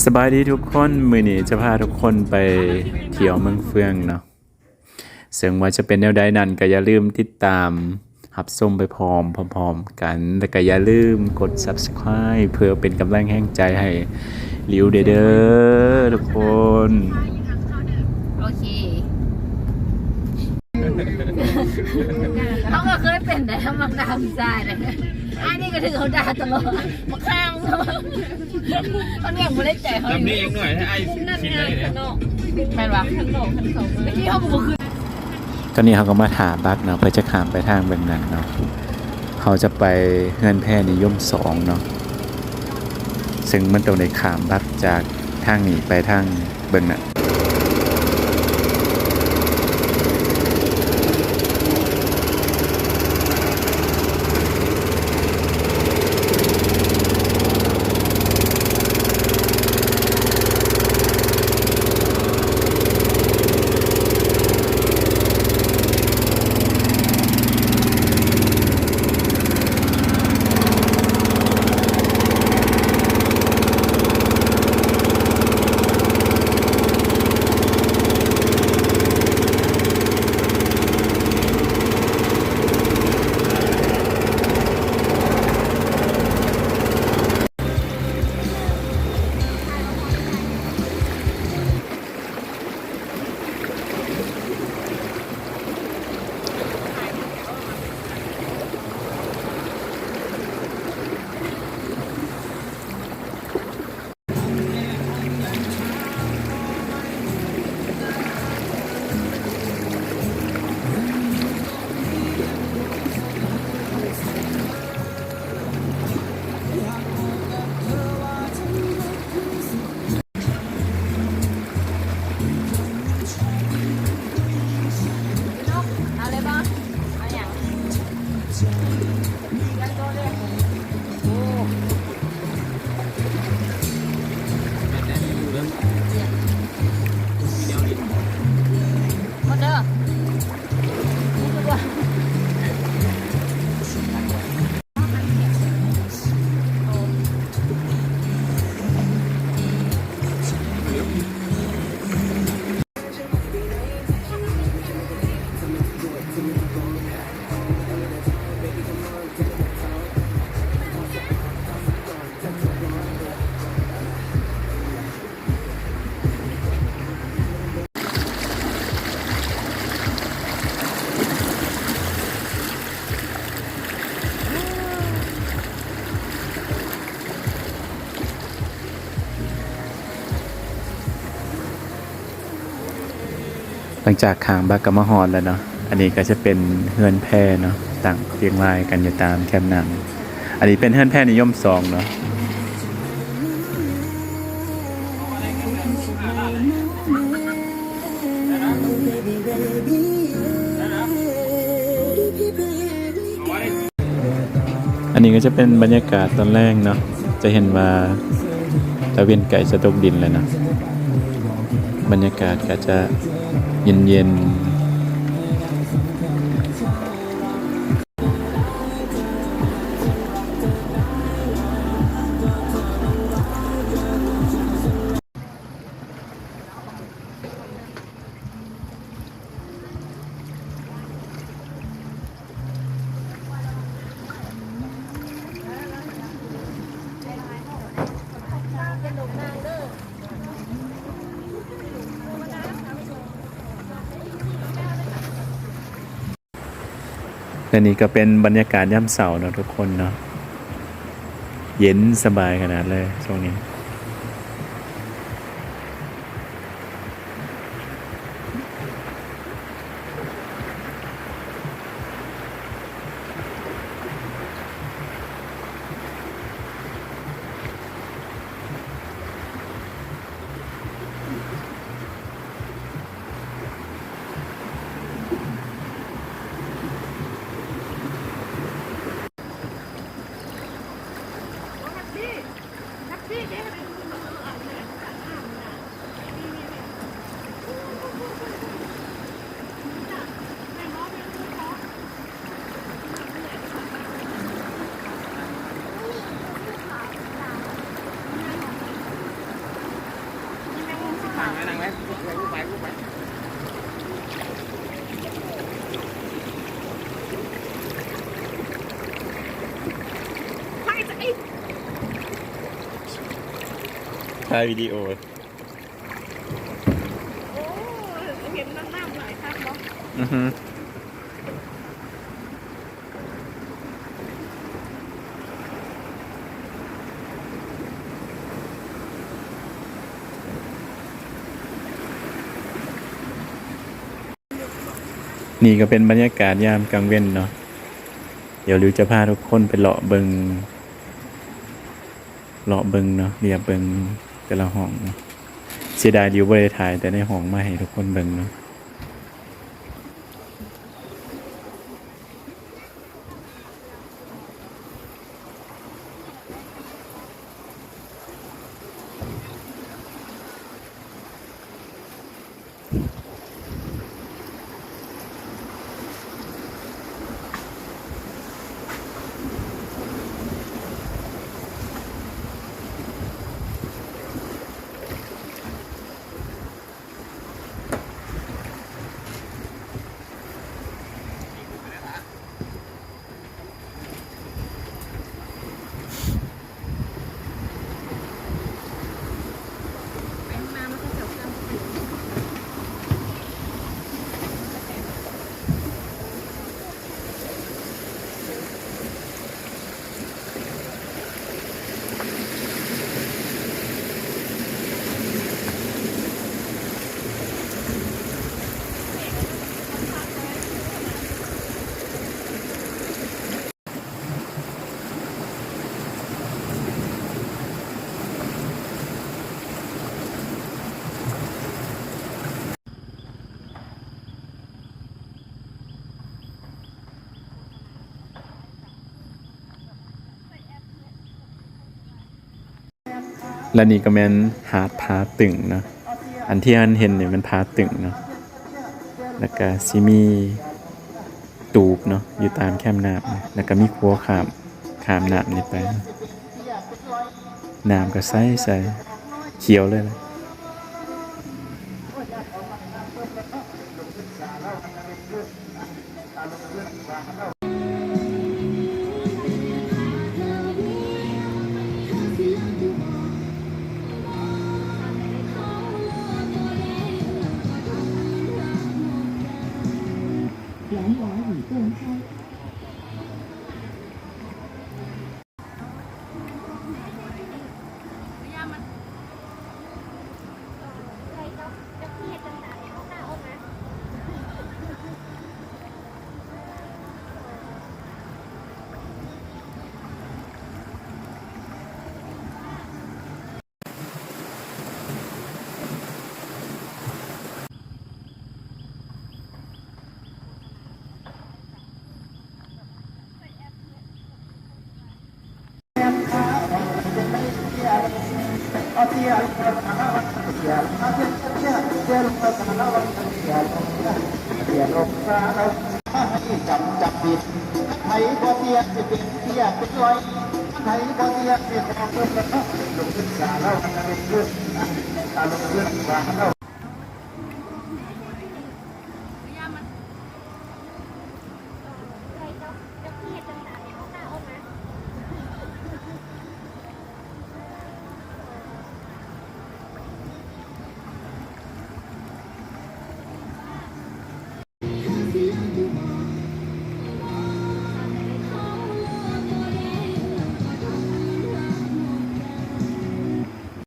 สบายดีทุกคนมื้อนี้จะพาทุกคนไปเที่ยวเมืองเฟืองเนาะซึ่งว่าจะเป็นแนวใดนั้นก็อย่าลืมติดตามรับชมไปพร้อมกันแล้วก็อย่าลืมกด Subscribe เพื่อเป็นกำลังแห่งใจให้ลิวเด้อทุกคนโอเคเขาก็เคยเป็นแต่มักด่าผู้ชายเลยอันนี้ก็ถือเขาด่าตลอดมาข้างเขาเนี่ยไม่ได้ใจเขาทำนี่เองหน่อยให้ไอ้นั่น คิด ไง เลย ขนมแม่นวะขนมเมื่อกี้เขาบอกคือตอนนี้เขาก็มาถามบักเนาะเพื่อจะข้ามไปทางเบื้องนั้นเนาะเขาจะไปเฮือนแพนิยม2เนาะซึ่งมันตรงในขามบักจากทางนี้ไปทางเบื้องนั้นอะไรบ้างอะไรอย่างยังโตเลยโอ้มาเด้อนี่คือว่าหลังจากข้ามบักก็มาฮอดแล้วเนาะอันนี้ก็จะเป็นเฮือนแพเนาะต่างเรียงรายกันอยู่ตามแคมป์หนังอันนี้เป็นเฮือนแพนิยม2เนาะอันนี้ก็จะเป็นบรรยากาศตอนแรกเนาะจะเห็นว่าตะเวนไก่จะตกดินเลยเนาะบรรยากาศก็จะเย็นๆและนี่ก็เป็นบรรยากาศย่ำเสาเนาะทุกคนเนาะเย็นสบายขนาดเลยช่วงนี้ ถ่ายวิดีโอโอ้เห็นน้ำหลายครั้งเนาะ อือฮึนี่ก็เป็นบรรยากาศยามกลางเว้นเนาะเดี๋ยวริวจะพาทุกคนไปเลาะเบิงเนาะเรียบเบิงแต่ละห้องเนาะเสียดายริวบ่ได้ถ่ายแต่ในห้องมาให้ทุกคนเบิงเนาะและนี่ก็แม่นหาดผาตึงเนาะอันที่อันเห็นเนี่ยมันผาตึงเนาะแล้วก็สิมีตูบเนาะอยู่ตามแคมน้ำเนี่ยแล้วก็มีครัวข้ามน้ำนี่ไปน้ำก็ใสเขียวเลยนะจับผิดไทยบ่เทียบสิเป็นเทียบเป็นร้อยไทยบ่เทียบสิเป็นของเพิ่มลงขึ้นสาเราเป็นเรื่องลงขึ้นว่าเรา